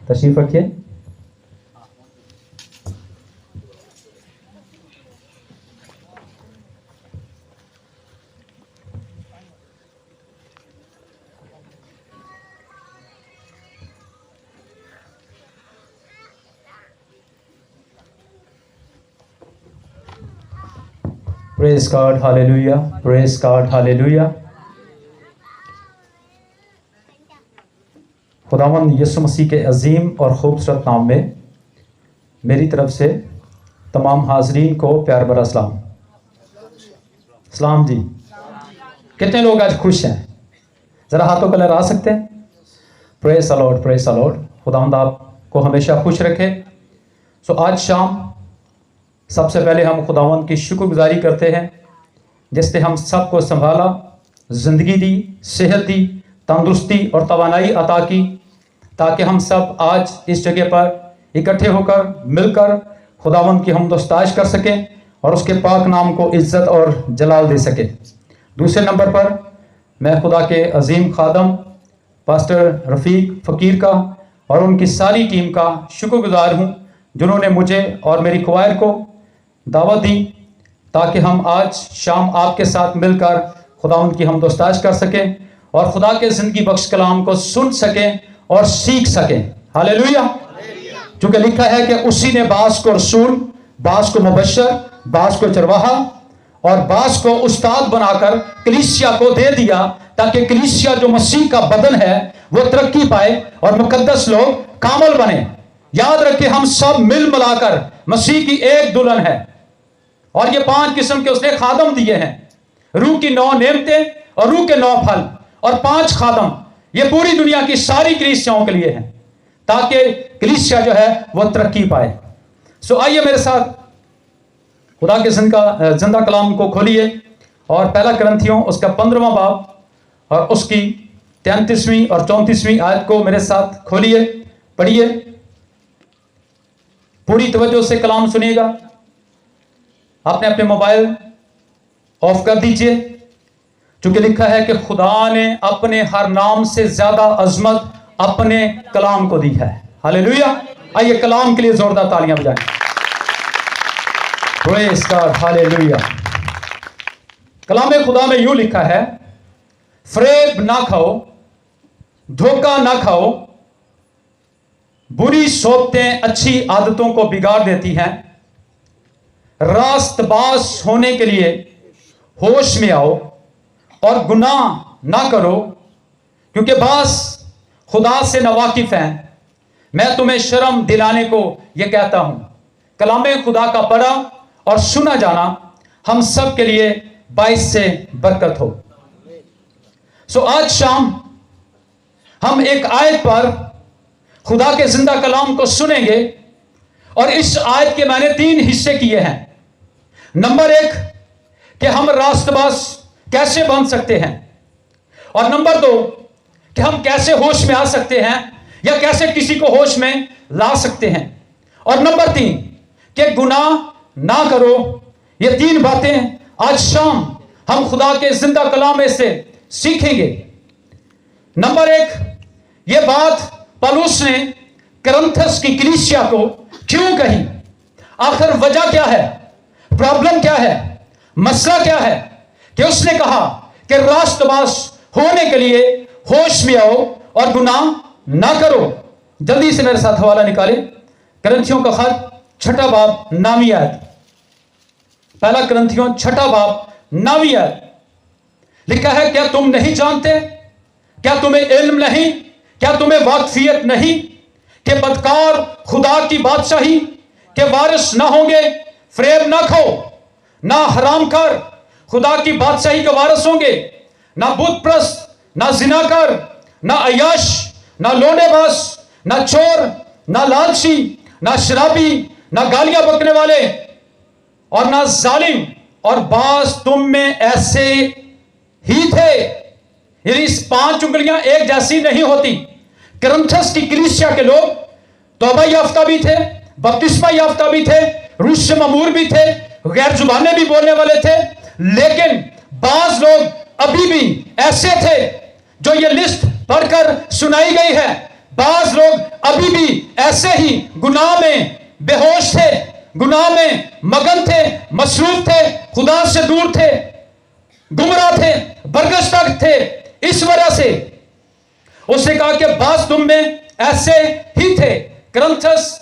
تشریف رکھیے. پریز گاڈ، ہاللیلویا، پریز گاڈ، ہاللیلویا. خداوند یسوع مسیح کے عظیم اور خوبصورت نام میں میری طرف سے تمام حاضرین کو پیار بھرا سلام. سلام جی. کتنے لوگ آج خوش ہیں؟ ذرا ہاتھوں کو لہرا سکتے ہیں؟ پریز دی لارڈ، پریز دی لارڈ. خداوند آپ کو ہمیشہ خوش رکھے. آج شام سب سے پہلے ہم خداوند کی شکر گزاری کرتے ہیں جس نے ہم سب کو سنبھالا، زندگی دی، صحت دی، تندرستی اور توانائی عطا کی، تاکہ ہم سب آج اس جگہ پر اکٹھے ہو کر مل کر خداوند کی حمد و ستائش کر سکیں اور اس کے پاک نام کو عزت اور جلال دے سکیں. دوسرے نمبر پر میں خدا کے عظیم خادم پاسٹر رفیق فقیر کا اور ان کی ساری ٹیم کا شکر گزار ہوں جنہوں نے مجھے اور میری کوائر کو دعوت دی تاکہ ہم آج شام آپ کے ساتھ مل کر خداوند کی حمد و ستائش کر سکیں اور خدا کے زندگی بخش کلام کو سن سکیں اور سیکھ سکیں. ہاللیلویا. چونکہ لکھا ہے کہ اسی نے بعض کو رسول، بعض کو مبشر، بعض کو چرواہا اور بعض کو استاد بنا کر کلیسیا کو دے دیا تاکہ کلیسیا جو مسیح کا بدن ہے وہ ترقی پائے اور مقدس لوگ کامل بنے. یاد رکھیں ہم سب مل ملا کر مسیح کی ایک دلہن ہے اور یہ 5 قسم کے اس نے خادم دیے ہیں. روح کی 9 نعمتیں اور روح کے 9 پھل اور 5 خادم یہ پوری دنیا کی ساری کلیسیاؤں کے لیے ہیں تاکہ کلیسیا جو ہے وہ ترقی پائے. آئیے میرے ساتھ خدا کے زندہ کلام کو کھولیے اور پہلا کرنتھیوں اس کا 15واں باب اور اس کی 33ویں اور 34ویں آیت کو میرے ساتھ کھولیے، پڑھیے. پوری توجہ سے کلام سنیے گا. آپ نے اپنے موبائل آف کر دیجئے چونکہ لکھا ہے کہ خدا نے اپنے ہر نام سے زیادہ عظمت اپنے کلام کو دی ہے. ہاللیلویا. آئیے کلام کے لیے زوردار تالیاں بجائیں. پریز گاڈ، ہاللیلویا. کلام خدا میں یوں لکھا ہے، فریب نہ کھاؤ، دھوکہ نہ کھاؤ، بری صحبتیں اچھی عادتوں کو بگاڑ دیتی ہیں. راست باز ہونے کے لیے ہوش میں آؤ اور گناہ نہ کرو کیونکہ بعض خدا سے ناواقف ہیں. میں تمہیں شرم دلانے کو یہ کہتا ہوں. کلام خدا کا پڑھا اور سنا جانا ہم سب کے لیے باعث سے برکت ہو. آج شام ہم ایک آیت پر خدا کے زندہ کلام کو سنیں گے اور اس آیت کے میں نے 3 حصے کیے ہیں. نمبر 1 کہ ہم راست باز کیسے بن سکتے ہیں، اور نمبر 2 کہ ہم کیسے ہوش میں آ سکتے ہیں یا کیسے کسی کو ہوش میں لا سکتے ہیں، اور نمبر 3 کہ گناہ نہ کرو. یہ 3 باتیں آج شام ہم خدا کے زندہ کلام میں سے سیکھیں گے. نمبر 1 یہ بات پالوس نے کرنتھس کی کلیسیا کو کیوں کہی، آخر وجہ کیا ہے، پرابلم کیا ہے، مسئلہ کیا ہے کہ اس نے کہا کہ راست باز ہونے کے لیے ہوش میں آؤ اور گناہ نہ کرو. جلدی سے میرے ساتھ حوالہ نکالیں. کرنتھیوں کا خط 6 باب 9 آیت. پہلا کرنتھیوں 6 باب 9 آیت لکھا ہے، کیا تم نہیں جانتے، کیا تمہیں علم نہیں، کیا تمہیں واقفیت نہیں کہ بدکار خدا کی بادشاہی کے وارث نہ ہوں گے. فریب نہ کھاؤ، نہ حرام کار خدا کی بادشاہی کے وارث ہوں گے، نہ بت پرست، نہ زناکار، نہ عیاش، نہ لوڈے باز، نہ چور، نہ لالچی، نہ شرابی، نہ گالیاں بکنے والے اور نہ ظالم، اور بعض تم میں ایسے ہی تھے. یعنی اس 5 انگلیاں ایک جیسی نہیں ہوتی. کرنتھس کی کلیسیا کے لوگ توبہ یافتہ بھی تھے، بپتسمہ یافتہ بھی تھے، روح سے مامور بھی تھے، غیر زبانیں بھی بولنے والے تھے، لیکن بعض لوگ ابھی بھی ایسے تھے جو یہ لسٹ پڑھ کر سنائی گئی ہے. بعض लोग अभी भी ऐसे ही गुनाह में बेहोश थे, गुनाह में मगन थे, मसरूफ थे, खुदा से दूर थे, गुमराह थे, बरगश्ता थे। इस वजह से उसने कहा कि बास तुम में ऐसे ही थे। करंथस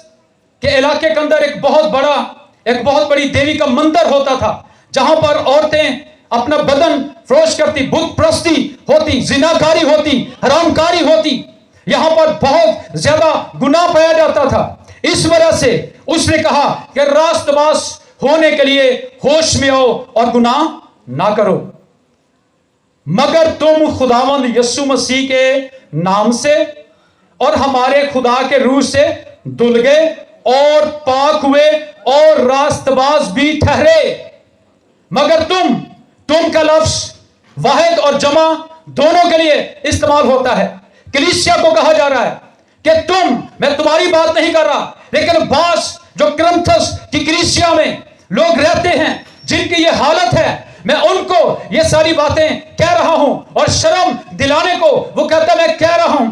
के इलाके के अंदर एक बहुत बड़ी देवी का मंदिर होता था, जहां पर औरतें अपना बदन फरोश करती, बुत प्रस्ती होती, जिनाकारी होती, हरामकारी होती। यहां पर बहुत ज्यादा गुनाह पाया जाता था। इस वजह से उसने कहा कि रास्तबाज होने के लिए होश में आओ और गुनाह ना करो, मगर तुम खुदावंद यीशु मसीह के नाम से और हमारे खुदा के रूह से धुल गए और पाक हुए और रास्तबाज भी ठहरे। मगर तुम का लफ्ज वाहिद और जमा दोनों के लिए इस्तेमाल होता है। कलीसिया को कहा जा रहा है कि मैं तुम्हारी बात नहीं कर रहा, लेकिन बास जो करंथस की कलीसिया में लोग रहते हैं, जिनकी ये हालत है, मैं उनको ये सारी बातें कह रहा हूं और शर्म दिलाने को वो कहता मैं कह रहा हूं,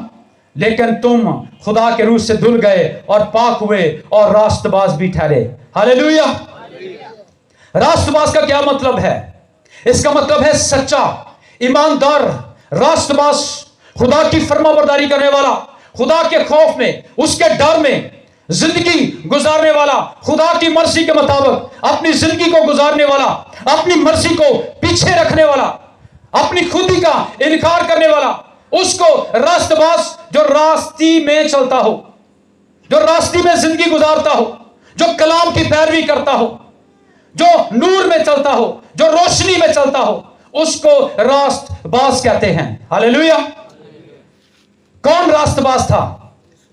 लेकिन तुम खुदा के रूह से धुल गए और पाक हुए और रास्तबाज भी ठहरे। हालेलुया। रास्तबाज का क्या मतलब है? इसका मतलब है सच्चा, ईमानदार रास्तबाज, खुदा की फरमाबरदारी करने वाला, खुदा के खौफ में, उसके डर में जिंदगी गुजारने वाला, खुदा की मर्जी के मुताबिक अपनी जिंदगी को गुजारने वाला, अपनी मर्जी को पीछे रखने वाला, अपनी खुदी का इनकार करने वाला, उसको रास्तबाज, जो रास्ती में चलता हो, जो रास्ती में जिंदगी गुजारता हो, जो कलाम की पैरवी करता हो, जो नूर में चलता हो, जो रोशनी में चलता हो, उसको रास्तबाज कहते हैं। हालेलुया। कौन रास्तबाज था?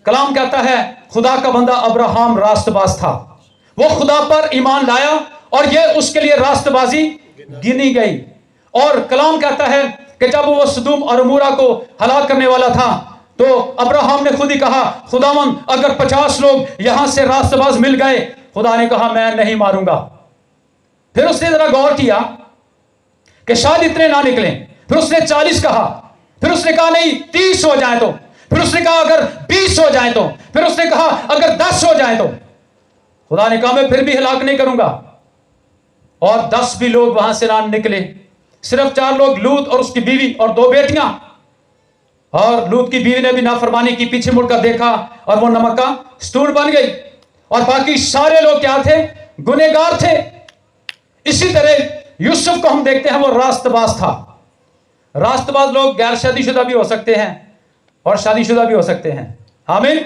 कलाम कहता है खुदा का बंदा अब्राहम रास्तबाज था। वो खुदा पर ईमान लाया और यह उसके लिए रास्तबाजी गिनी गई। और कलाम कहता है कि जब वो सदूम और अमूरा को हलाक करने वाला था, तो अब्राहम ने खुद ही कहा, खुदावंद अगर 50 लोग यहां से रास्तबाज मिल गए, खुदा ने कहा मैं नहीं मारूंगा। फिर उसने जरा गौर किया कि शायद इतने ना निकले, फिर उसने 40 कहा, फिर उसने कहा नहीं 30 हो जाए तो, फिर उसने कहा अगर 20 हो जाए तो, फिर उसने कहा अगर 10 हो जाए तो। खुदा ने कहा मैं फिर भी हलाक नहीं करूंगा। और 10 भी लोग वहां से ना निकले, सिर्फ 4 लोग, लूत और उसकी बीवी और 2 बेटियां। और लूत की बीवी ने भी नाफरमानी की, पीछे मुड़कर देखा और वो नमक का स्तूण बन गई। और बाकी सारे लोग क्या थे? गुनहगार थे। इसी तरह यूसुफ को हम देखते हैं, वो रास्तबाज था। रास्तबाज लोग गैर शादीशुदा भी हो सकते हैं और शादीशुदा भी हो सकते हैं। आमीन।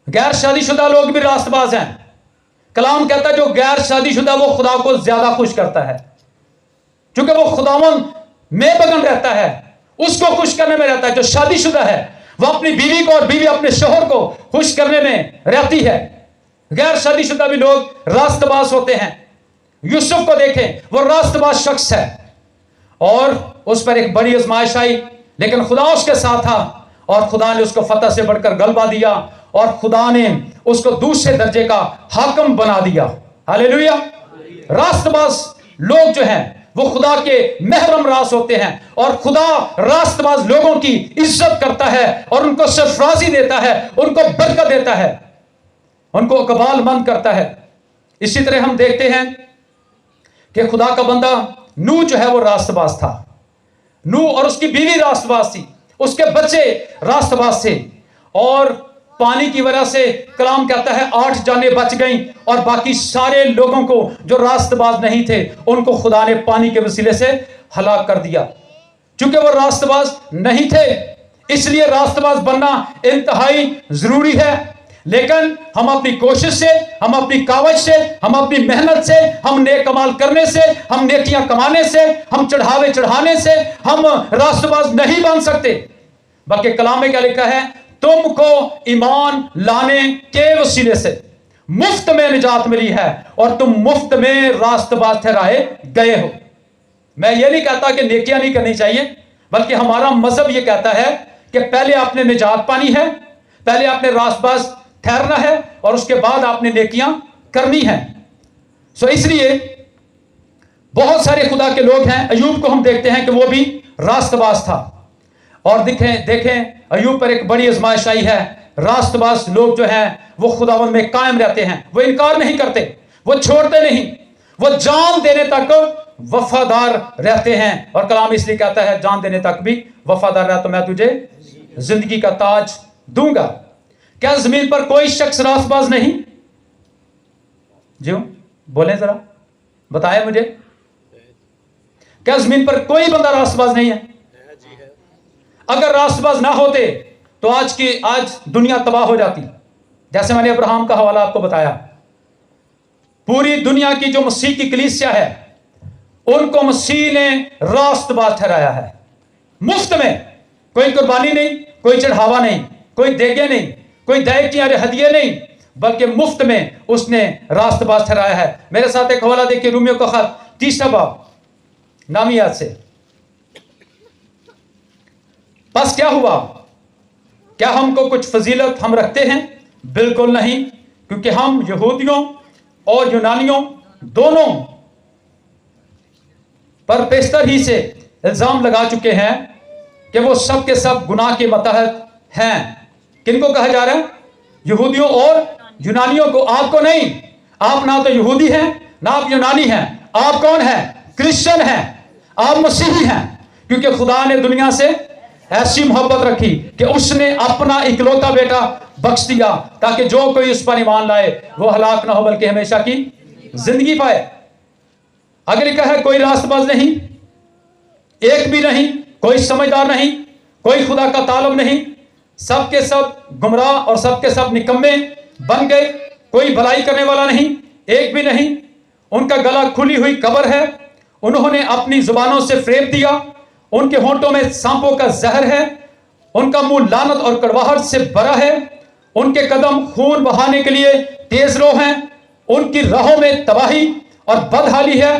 गैर शादीशुदा लोग भी रास्तबाज हैं। कलाम कहता है जो गैर शादीशुदा वो खुदा को ज्यादा खुश करता है, क्योंकि वो खुदावन में बगन रहता है, उसको खुश करने में रहता है। जो शादीशुदा है वो अपनी बीवी को और बीवी अपने शोहर को खुश करने में रहती है। गैर शादीशुदा भी लोग रास्तबाज होते हैं। यूसुफ को देखें, वो रास्तबाज शख्स है और उस पर एक बड़ी आजमाइश आई, लेकिन खुदा उसके साथ था और खुदा ने उसको फतह से बढ़कर गलबा दिया और खुदा ने उसको दूसरे दर्जे का हाकिम बना दिया। हालेलुया। रास्तबाज लोग जो हैं वो खुदा के महरम रास होते हैं और खुदा रास्तबाज लोगों की इज्जत करता है और उनको सरफराजी देता है, उनको बरकत देता है, उनको कबालमंद करता है। इसी तरह हम देखते हैं कि खुदा का बंदा नूह जो है वो रास्तबाज था। नूह और उसकी बीवी रास्तबाज थी, उसके बच्चे रास्तबाज थे और पानी की वजह से कलाम कहता है 8 जानें बच गईं और बाकी सारे लोगों को जो रास्तबाज नहीं थे उनको खुदा ने पानी के वसीले से हलाक कर दिया। क्योंकि वो रास्तबाज नहीं थे, इसलिए रास्तबाज बनना इंतहाई जरूरी है। लेकिन हम अपनी कोशिश से, हम अपनी कावज से, हम अपनी मेहनत से, हम नेक कमाल करने से, हम नेकियां कमाने से, हम चढ़ावे चढ़ाने से हम रास्तबाज नहीं बन सकते। बल्कि कलाम में क्या लिखा है? तुमको ईमान लाने के वसीले से मुफ्त में निजात मिली है और तुम मुफ्त में रास्तबाज ठहराए गए हो। मैं ये नहीं कहता कि नेकियां नहीं करनी चाहिए, बल्कि हमारा मजहब ये कहता है कि पहले आपने निजात पानी है, पहले आपने रास्तबाज ठहरना है और उसके बाद आपने नेकियां करनी है। सो इसलिए बहुत सारे खुदा के लोग हैं। अय्यूब को हम देखते हैं कि वो भी रास्तबाज था। और देखें अय्यूब पर एक बड़ी आजमाइश आई है। रास्तबाज लोग जो हैं वो खुदावंद में कायम रहते हैं, वो इनकार नहीं करते, वो छोड़ते नहीं, वो जान देने तक वफादार रहते हैं। और कलाम इसलिए कहता है जान देने तक भी वफादार रहा तो मैं तुझे जिंदगी का ताज दूंगा। क्या जमीन पर कोई शख्स रास्तबाज नहीं? जी बोलें जरा, बताएं मुझे, क्या जमीन पर कोई बंदा रास्तबाज नहीं है? अगर रास्तबाज ना होते तो आज दुनिया तबाह हो जाती। जैसे मैंने अब्राहम का हवाला आपको बताया, पूरी दुनिया की जो मसीह की कलीसिया है उनको मसीह ने रास्तबाज ठहराया है। मुफ्त में, कोई कुर्बानी नहीं, कोई चढ़ावा नहीं, कोई देगे नहीं, कोई दायित्व हदिये नहीं, बल्कि मुफ्त में उसने रास्तबाज ठहराया है। मेरे साथ एक हवाला देखिए, रोमियो का खत 3 बाब, नामी याद से। बस क्या हुआ? क्या हमको कुछ फजीलत हम रखते हैं? बिल्कुल नहीं, क्योंकि हम यहूदियों और यूनानियों दोनों पर पेशतर ही से इल्जाम लगा चुके हैं कि वो सब के सब गुनाह के मतहत हैं। किनको कहा जा रहा है? यहूदियों और यूनानियों को, आपको नहीं। आप ना तो यहूदी हैं ना आप यूनानी हैं। आप कौन हैं? क्रिश्चियन हैं, आप मसीही हैं। क्योंकि खुदा ने दुनिया से ऐसी मोहब्बत रखी कि उसने अपना इकलौता बेटा बख्श दिया ताकि जो कोई उस पर ईमान लाए वो हलाक ना हो बल्कि हमेशा की जिंदगी पाए। अगर लिखा है कोई रास्तबाज नहीं, एक भी नहीं, कोई समझदार नहीं, कोई खुदा का तालब नहीं, सब के सब गुमराह और सब के सब निकम्मे बन गए, कोई भलाई करने वाला नहीं, एक भी नहीं। उनका गला खुली हुई कब्र है, उन्होंने अपनी जुबानों से फेंक दिया, उनके होंठों में सांपों का जहर है, उनका मुंह लानत और कड़वाहट से भरा है, उनके कदम खून बहाने के लिए तेज रो हैं, उनकी राहों में तबाही और बदहाली है,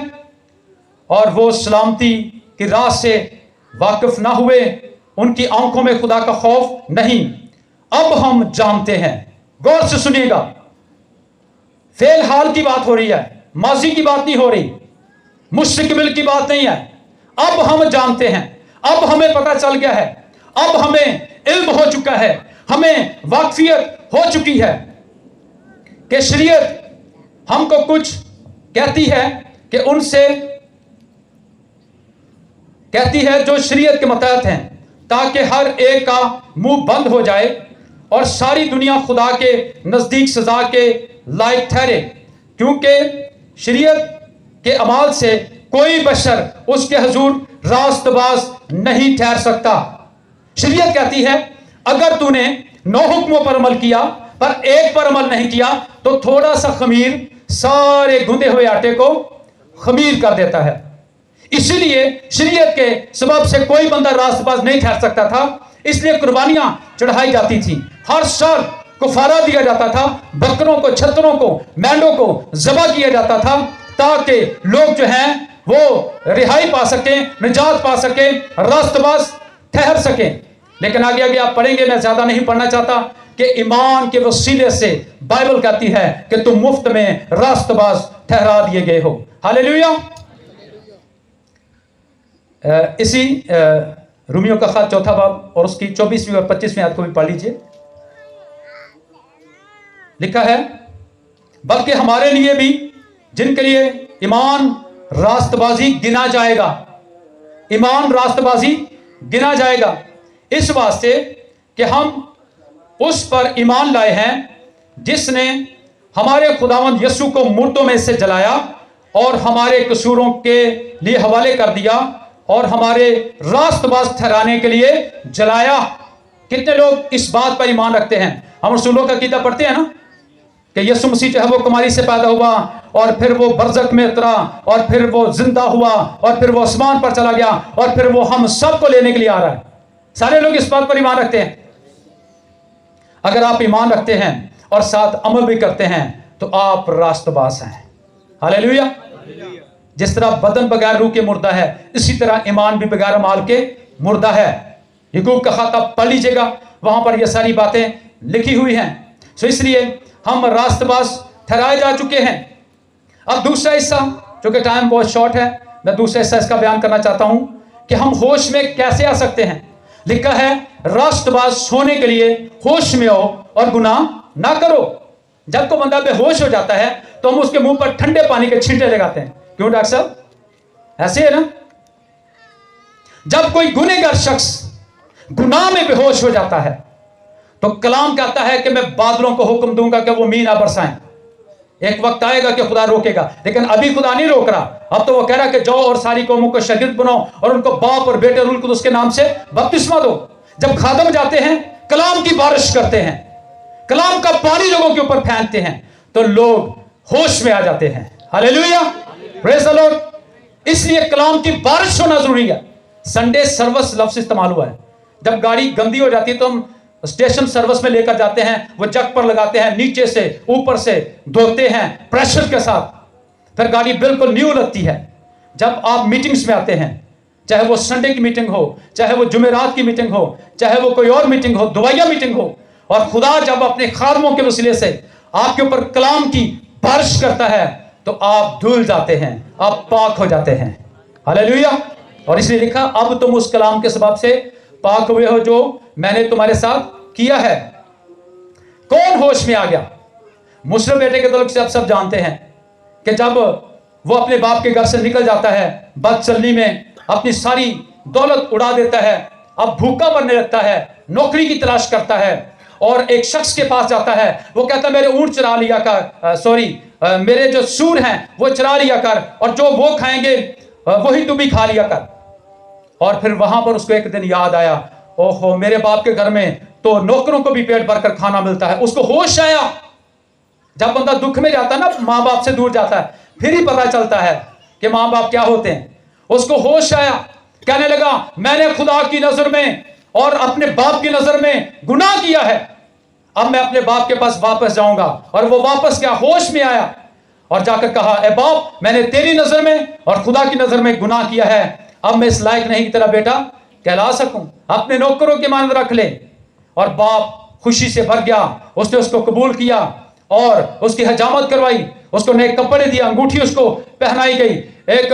और वो सलामती की राह से वाकिफ ना हुए, उनकी आंखों में खुदा का खौफ नहीं। अब हम जानते हैं, गौर से सुनिएगा, फेल हाल की बात हो रही है, माजी की बात नहीं हो रही, मुस्तकबिल की बात नहीं है। अब हम जानते हैं, अब हमें पता चल गया है, अब हमें इल्म हो चुका है, हमें वाकफियत हो चुकी है कि शरीयत हमको कुछ कहती है कि उनसे कहती है जो शरीयत के मतहत हैं, ताकि हर एक का मुंह बंद हो जाए और सारी दुनिया खुदा के नजदीक सजा के लायक ठहरे, क्योंकि शरीयत के अमाल से कोई बशर उसके हुजूर रास्तबाज नहीं ठहर सकता। शरीयत कहती है अगर तूने 9 हुक्मों पर अमल किया पर एक पर अमल नहीं किया तो थोड़ा सा खमीर सारे गूंदे हुए आटे को खमीर कर देता है। इसीलिए शरीयत के सबब से कोई बंदा रास्तबाज नहीं ठहर सकता था, इसलिए कुर्बानियां चढ़ाई जाती थी, हर साल कुफारा दिया जाता था, बकरों को, छतरों को, मेंढों को ज़बह किया जाता था ताकि लोग जो हैं वो रिहाई पा सकें, निजात पा सकें, रास्तबाज ठहर सकें। लेकिन आगे आगे आप पढ़ेंगे, मैं ज्यादा नहीं पढ़ना चाहता, कि ईमान के वसीले से बाइबल कहती है कि तुम मुफ्त में रास्तबाज ठहरा दिए गए हो। हालेलुया। इसी रोमियो का खत 4 बाब और उसकी 24वीं और 25वीं आयत को भी पढ़ लीजिए। लिखा है बल्कि हमारे लिए भी जिनके लिए ईमान रास्तबाजी गिना जाएगा, ईमान रास्तबाजी गिना जाएगा, इस वास्ते कि हम उस पर ईमान लाए हैं जिसने हमारे खुदावंद यीशु को मुर्दों में से जलाया और हमारे कसूरों के लिए हवाले कर दिया और हमारे रास्तबाज ठहराने के लिए जलाया। कितने लोग इस बात पर ईमान रखते हैं? हम रसूलों का कीता पढ़ते हैं ना कि यीशु मसीह जो है वो कुमारी से पैदा हुआ और फिर वो बरज़ख में उतरा और फिर वो जिंदा हुआ और फिर वो आसमान पर चला गया और फिर वो हम सबको लेने के लिए आ रहा है। सारे लोग इस बात पर ईमान रखते हैं। अगर आप ईमान रखते हैं और साथ अमल भी करते हैं तो आप रास्तबाज हैं। हालेलुया। जिस तरह बदन बगैर रूह के मुर्दा है, इसी तरह ईमान भी बगैर अमाल के मुर्दा है। याकूब का खत आप पढ़ लीजिएगा, वहां पर ये सारी बातें लिखी हुई हैं। सो इसलिए हम रास्तबाज ठहराए जा चुके हैं। अब दूसरा हिस्सा, चूंकि टाइम बहुत शॉर्ट है, मैं दूसरा हिस्सा इसका बयान करना चाहता हूं कि हम होश में कैसे आ सकते हैं। लिखा है रास्तबाज होने के लिए होश में आओ और गुनाह ना करो। जब कोई बंदा बेहोश हो जाता है तो हम उसके मुंह पर ठंडे पानी के छींटे लगाते हैं। क्यों डॉक्टर साहब? ऐसे है ना। जब कोई गुनहगार शख्स गुनाह में बेहोश हो जाता है तो कलाम कहता है कि मैं बादलों को हुक्म दूंगा कि वो मींह ना बरसाएं। एक वक्त आएगा कि खुदा रोकेगा, लेकिन अभी खुदा नहीं रोक रहा। अब तो वो कह रहा है कि जाओ और सारी कौमों को शागिर्द बनाओ और उनको बाप और बेटे और उनको उसके नाम से बपतिस्मा दो। जब खादम जाते हैं कलाम की बारिश करते हैं, कलाम का पानी लोगों के ऊपर फेंकते हैं, तो लोग होश में आ जाते हैं। Hallelujah, praise the Lord. इसलिए कलाम की बारिश होना जरूरी है। संडे सर्विस लफ्ज इस्तेमाल हुआ है। जब गाड़ी गंदी हो जाती है तो हम स्टेशन सर्विस में लेकर जाते हैं, वो जग पर लगाते हैं, नीचे से ऊपर से धोते हैं प्रेशर के साथ, फिर गाड़ी बिल्कुल न्यू लगती है। जब आप मीटिंग्स में आते हैं, चाहे वो संडे की मीटिंग हो, चाहे वो जुमेरात की मीटिंग हो, चाहे वो कोई और मीटिंग हो, दुआया मीटिंग हो, और खुदा जब अपने खादमों के वसीले से आपके ऊपर कलाम की बारिश करता है तो आप धुल जाते हैं, आप पाक हो जाते हैं। हालेलुया। और इसलिए लिखा अब तुम उस कलाम के सबब से पाक हुए हो जो मैंने तुम्हारे साथ किया है। कौन होश में आ गया? मुस्लिम बेटे के तलक से आप सब जानते हैं कि जब वो अपने बाप के घर से निकल जाता है, बदचलनी में अपनी सारी दौलत उड़ा देता है, अब भूखा मरने लगता है, नौकरी की तलाश करता है और एक शख्स के पास जाता है। वो कहता है मेरे ऊंट चरा लिया कर, मेरे जो सूर हैं वो चरा लिया कर, और जो वो खाएंगे वही तू भी खा लिया कर। और फिर वहां पर उसको एक दिन याद आया, ओहो मेरे बाप के घर में तो नौकरों को भी पेट भरकर खाना मिलता है। उसको होश आया। जब बंदा दुख में जाता है ना, माँ बाप से दूर जाता है, फिर ही पता चलता है कि माँ बाप क्या होते हैं। उसको होश आया, कहने लगा मैंने खुदा की नजर में और अपने बाप की नजर में गुनाह किया है, अब मैं अपने बाप के पास वापस जाऊंगा। और वो वापस क्या, होश में आया और जाकर कहा ए बाप मैंने तेरी नजर में और खुदा की नजर में गुनाह किया है, अब मैं इस लायक नहीं कि तेरा बेटा कहला सकूं, अपने नौकरों के मानद रख ले। और बाप खुशी से भर गया, उसने उसको कबूल किया और उसकी हजामत करवाई, उसको नए कपड़े दिया, अंगूठी उसको पहनाई गई, एक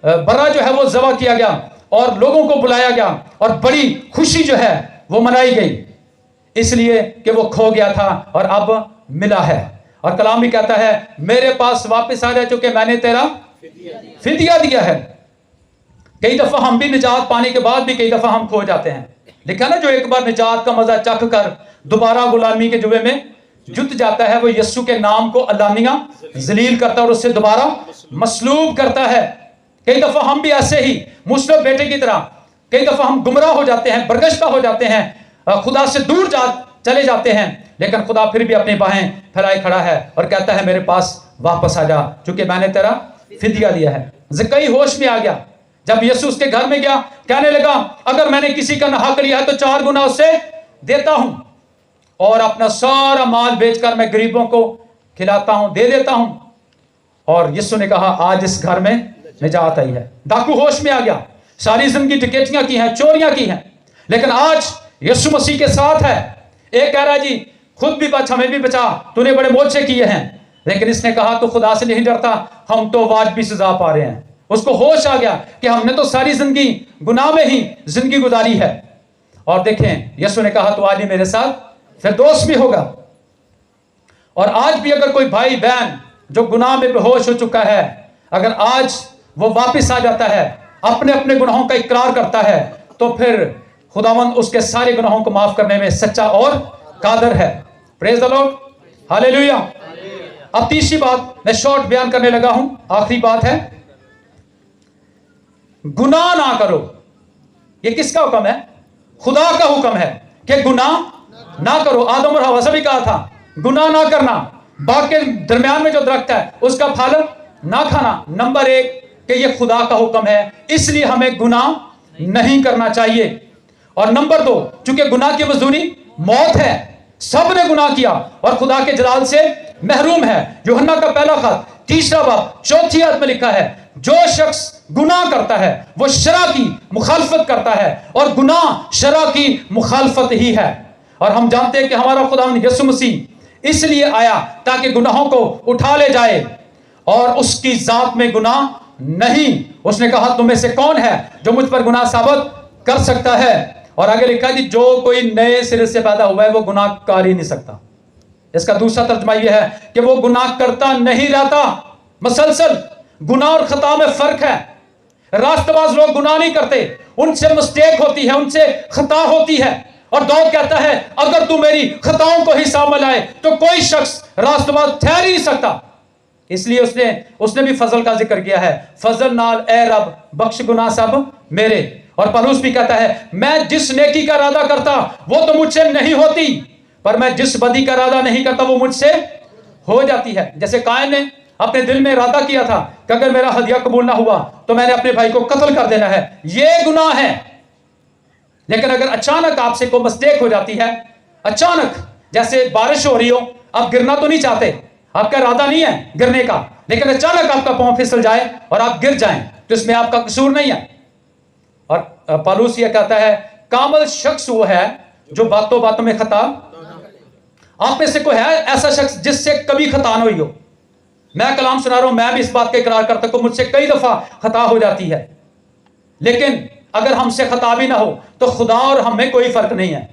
बर्रा जो है वो ज़बह किया गया और लोगों को बुलाया गया और बड़ी खुशी जो है वो मनाई गई, इसलिए कि वो खो गया था और अब मिला है। और कलाम भी कहता है मेरे पास वापस आ जा चुके, मैंने तेरा फिदिया दिया है। कई दफा हम भी निजात पाने के बाद भी कई दफा हम खो जाते हैं। लिखा ना जो एक बार निजात का मजा चख कर दोबारा गुलामी के जुए में जुट जाता है, वो यस्सु के नाम को अलानिया जलील करता है और उससे दोबारा मसलूब करता है। कई दफा हम भी ऐसे ही मुस्लिम बेटे की तरह कई दफा हम गुमराह हो जाते हैं, बरगश्ता हो जाते हैं, खुदा से दूर चले जाते हैं, लेकिन खुदा फिर भी अपनी बाहें फैलाए खड़ा है और कहता है मेरे पास वापस आ जा क्योंकि मैंने तेरा फिदिया दिया है। ज़क्कई होश में आ गया। जब यीशु उसके घर में गया, कहने लगा अगर मैंने किसी का हक लिया है तो 4 गुना उससे देता हूं और अपना सारा माल बेचकर मैं गरीबों को खिलाता हूं, दे देता हूं। और यीशु ने कहा आज इस घर में निजात आई है। डाकू होश में आ गया, सारी जिंदगी डकैतियां की हैं, चोरियां की हैं, लेकिन आज यीशु मसीह के साथ है। एक कह रहा है जी खुद भी बच हमें भी बचा, तूने बड़े मोर्चे किए हैं, लेकिन इसने कहा तो खुदा से नहीं डरता, हम तो वाजिबी सजा पा रहे हैं। उसको होश आ गया कि हमने तो सारी जिंदगी गुनाह में ही जिंदगी गुजारी है। और देखें यीशु ने कहा तो आज ही मेरे साथ फिर दोस्त भी होगा। और आज भी अगर कोई भाई बहन जो गुनाह में बेहोश हो चुका है, अगर आज वो वापस आ जाता है, अपने अपने गुनाहों का इकरार करता है, तो फिर खुदावंद उसके सारे गुनाहों को माफ करने में सच्चा और कादर है। Praise the Lord, hallelujah. अब तीसरी बात मैं शॉर्ट बयान करने लगा हूं, आखिरी बात है गुनाह ना करो। ये किसका हुक्म है? खुदा का हुक्म है कि गुनाह ना करो। आदम और हवा से भी कहा था गुनाह ना करना, बाग के दरमियान में जो दरख्त है उसका फल ना खाना। नंबर 1 कि ये खुदा का हुक्म है, इसलिए हमें गुनाह नहीं करना चाहिए। और नंबर 2 चूंकि गुनाह की मजदूरी मौत है, सब ने गुनाह किया और खुदा के जलाल से महरूम है। यूहन्ना का पहला खत 3 बाब 4 आयत में लिखा है जो शख्स गुनाह करता है वो शरा की मुखालफत करता है और गुनाह शरा की मुखालफत ही है। और हम जानते हैं कि हमारा खुदावंद यीशु मसीह इसलिए आया ताकि गुनाहों को उठा ले जाए और उसकी जात में गुनाह नहीं। उसने कहा तुम में से कौन है जो मुझ पर गुनाह साबित कर सकता है? और आगे लिखा है कि जो कोई नए सिरे से पैदा हुआ है वो गुनाह कर ही नहीं सकता। इसका दूसरा तर्जुमा यह है कि वो गुनाह करता नहीं रहता मसलसल। गुनाह और खता में फर्क है। रास्तबाज लोग गुनाह नहीं करते, उनसे मिस्टेक होती है, उनसे खता होती है। और दाऊद कहता है अगर तू मेरी खताओं को हिसाब में लाए तो कोई शख्स रास्तबाज ठहर ही नहीं सकता। इसलिए उसने भी फजल का जिक्र किया है, फजल नाल ए रब बख्श गुनाह सब मेरे। और पौलुस भी कहता है मैं जिस नेकी का इरादा करता वो तो मुझसे नहीं होती, पर मैं जिस बदी का इरादा नहीं करता वो मुझसे हो जाती है। जैसे कायन ने अपने दिल में इरादा किया था कि अगर मेरा हदिया कबूल ना हुआ तो मैंने अपने भाई को कत्ल कर देना है, ये गुनाह है। लेकिन अगर अचानक आपसे कोई मिस्टेक हो जाती है, अचानक जैसे बारिश हो रही हो, आप गिरना तो नहीं चाहते, आपका इरादा नहीं है गिरने का, लेकिन अचानक आपका पांव फिसल जाए और आप गिर जाएं तो इसमें आपका कसूर नहीं है। और पौलुस यह कहता है कामिल शख्स वो है जो बातों बातों में खता। आप में से कोई है ऐसा शख्स जिससे कभी खता न हुई हो? मैं कलाम सुना रहा हूं, मैं भी इस बात का इकरार करता हूं, मुझसे कई दफा खता हो जाती है। लेकिन अगर हमसे खता भी ना हो तो खुदा और हमें कोई फर्क नहीं है।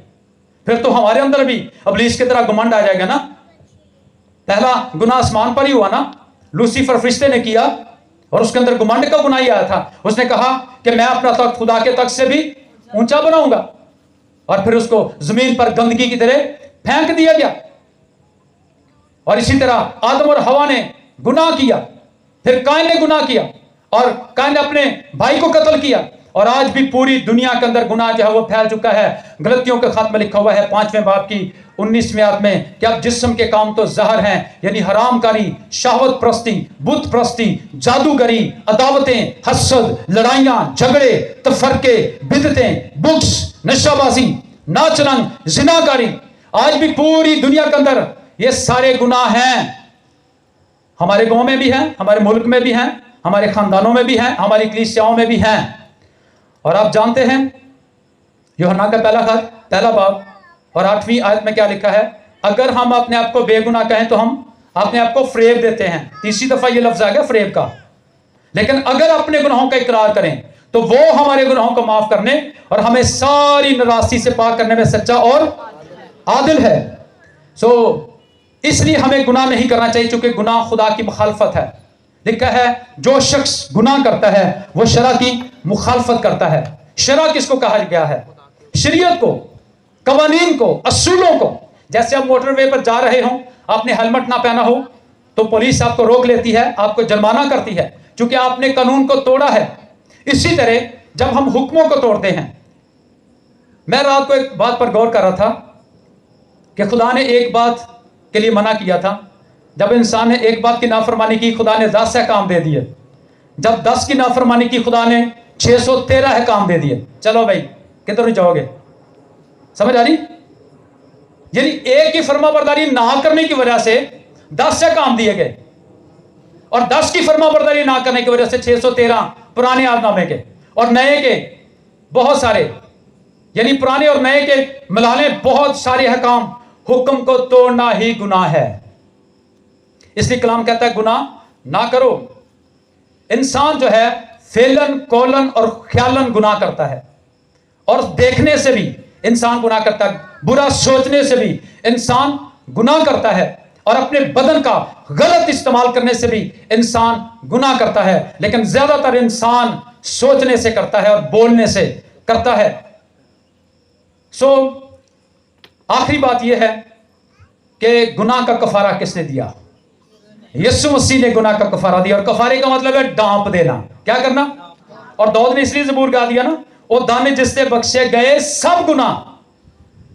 फिर तो हमारे अंदर भी इब्लीस की तरह घमंड आ जाएगा ना। पहला गुनाह आसमान पर ही हुआ ना, लूसीफर फरिश्ते ने किया और उसके अंदर घमंड का गुनाह ही आया था। उसने कहा कि मैं अपना तख्त खुदा के तख्त से भी ऊंचा बनाऊंगा, और फिर उसको जमीन पर गंदगी की तरह फेंक दिया गया। और इसी तरह आदम और हवा ने गुनाह किया, फिर कायन ने गुनाह किया और कायन ने अपने भाई को कत्ल किया। और आज भी पूरी दुनिया के अंदर गुनाह जो है वो फैल चुका है। गलतियों के खत में लिखा हुआ है 5वें बाब की 19वीं आयत में कि अब जिस्म के काम तो जहर हैं, यानी हरामकारी, शहवत प्रस्ती, बुत प्रस्ती, जादूगरी, अदावतें, हसद, लड़ाइयां, झगड़े, तफरके, बिदतें, बुक्स, नशाबाजी, नाच रंग, जिनाकारी। आज भी पूरी दुनिया के अंदर ये सारे गुनाह हैं। हमारे गांव में भी हैं, हमारे मुल्क में भी हैं, हमारे खानदानों में भी हैं, हमारी कलीसियाओं में भी हैं। और आप जानते हैं यूहन्ना का पहला खत पहला बाब और 8वीं आयत में क्या लिखा है? अगर हम अपने आप को बेगुनाह कहें तो हम अपने आप को फरेब देते हैं। तीसरी दफा ये लफ्ज आ गया फरेब का। लेकिन अगर अपने गुनाहों का इकरार करें तो वो हमारे गुनाहों को माफ करने और हमें सारी नाराजगी से पाक करने में सच्चा और आदिल है। इसलिए हमें गुनाह नहीं करना चाहिए, क्योंकि गुनाह खुदा की मुखालफत है। लिखा है जो शख्स गुनाह करता है वो शरा की मुखालफत करता है। शरा किसको कहा गया है? शरीयत को, कवानीन को, असूलों को। जैसे आप मोटरवे पर जा रहे हो, आपने हेलमेट ना पहना हो तो पुलिस आपको रोक लेती है, आपको जुर्माना करती है, क्योंकि आपने कानून को तोड़ा है। इसी तरह जब हम हुक्मों को तोड़ते हैं, मैं रात को एक बात पर गौर कर रहा था कि खुदा ने एक बात के लिए मना किया था। जब इंसान ने एक बात की नाफरमानी की, खुदा ने 10 अहकाम दे दिए। जब 10 की नाफरमानी की, खुदा ने 613 अहकाम दे दिए। चलो भाई किधर जाओगे? समझ आ रही? यानी एक ही फर्माबरदारी ना करने की वजह से 10 अहकाम दिए गए, और 10 की फर्माबरदारी ना करने की वजह से 613 पुराने आदनामे के और नए के बहुत सारे, यानी पुराने और नए के मिलाने बहुत सारे अहकाम। हुक्म को तोड़ना ही गुनाह है। इसलिए कलाम कहता है गुनाह ना करो। इंसान जो है फेलन, कौलन और ख्यालन गुनाह करता है, और देखने से भी इंसान गुनाह करता है, बुरा सोचने से भी इंसान गुनाह करता है, और अपने बदन का गलत इस्तेमाल करने से भी इंसान गुनाह करता है। लेकिन ज्यादातर इंसान सोचने से करता है और बोलने से करता है। आखिरी बात यह है कि गुनाह का कफारा किसने दिया? यीशु मसीह ने गुनाह का कफारा दिया। और कफारे का मतलब है डांप देना। क्या करना? और दाऊद ने इसलिए ज़बूर गा दिया ना, वो दाने जिससे बख्शे गए सब गुनाह,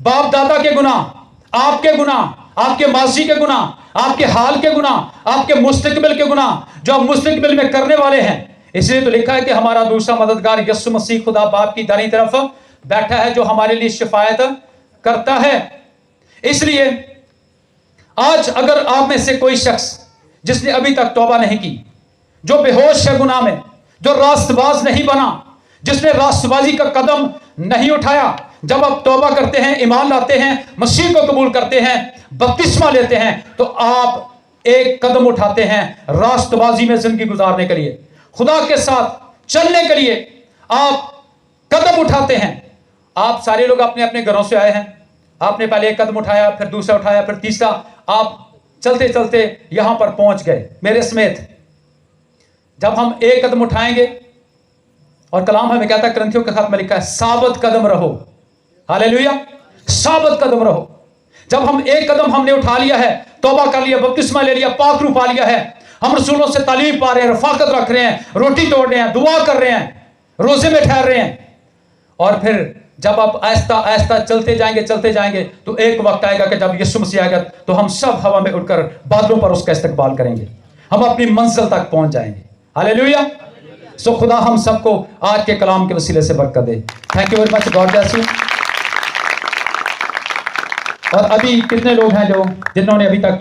बाप दादा के गुनाह, आपके गुनाह, आपके माजी के गुनाह, आपके हाल के गुनाह, आपके मुस्तकबिल के गुनाह जो आप मुस्तकबिल में करने वाले हैं। इसलिए तो लिखा है कि हमारा दूसरा मददगार यीशु मसीह खुदा बाप की दाहिनी तरफ बैठा है, जो हमारे लिए शिफायत करता है। इसलिए आज अगर आप में से कोई शख्स जिसने अभी तक तौबा नहीं की, जो बेहोश है गुनाह में, जो रास्तबाज नहीं बना, जिसने रास्तबाजी का कदम नहीं उठाया, जब आप तौबा करते हैं, ईमान लाते हैं, मसीह को कबूल करते हैं, बपतिस्मा लेते हैं, तो आप एक कदम उठाते हैं रास्तबाजी में जिंदगी गुजारने के लिए, खुदा के साथ चलने के लिए आप कदम उठाते हैं। آپ سارے لوگ اپنے اپنے گھروں سے آئے ہیں, آپ نے پہلے ایک قدم اٹھایا, پھر دوسرا اٹھایا, پھر تیسرا, آپ چلتے چلتے یہاں پر پہنچ گئے میرے سمیت. جب ہم ایک قدم اٹھائیں گے, اور کلام ہمیں کہتا ہے, کرنتھیوں کے خط میں لکھا ہے, ثابت قدم رہو. ہاللیلویا, ثابت قدم رہو. جب ہم ایک قدم ہم نے اٹھا لیا ہے, توبہ کر لیا, بپتسمہ لے لیا, پاک روح پا لیا ہے, ہم رسولوں سے تعلیم پا رہے ہیں, رفاقت رکھ رہے ہیں, روٹی توڑ رہے ہیں, دعا کر رہے ہیں, روزے میں ٹھہر رہے ہیں, اور پھر جب آپ آہستہ آہستہ چلتے جائیں گے تو ایک وقت آئے گا کہ جب یسوع مسیح آئے گا تو ہم سب ہوا میں اڑ کر بادلوں پر اس کا استقبال کریں گے, ہم اپنی منزل تک پہنچ جائیں گے. ہاللیلویا. سو خدا ہم سب کو آج کے کلام کے وسیلے سے برکت دے. Thank you very much. God bless you. اور ابھی کتنے لوگ ہیں جنہوں نے ابھی تک تو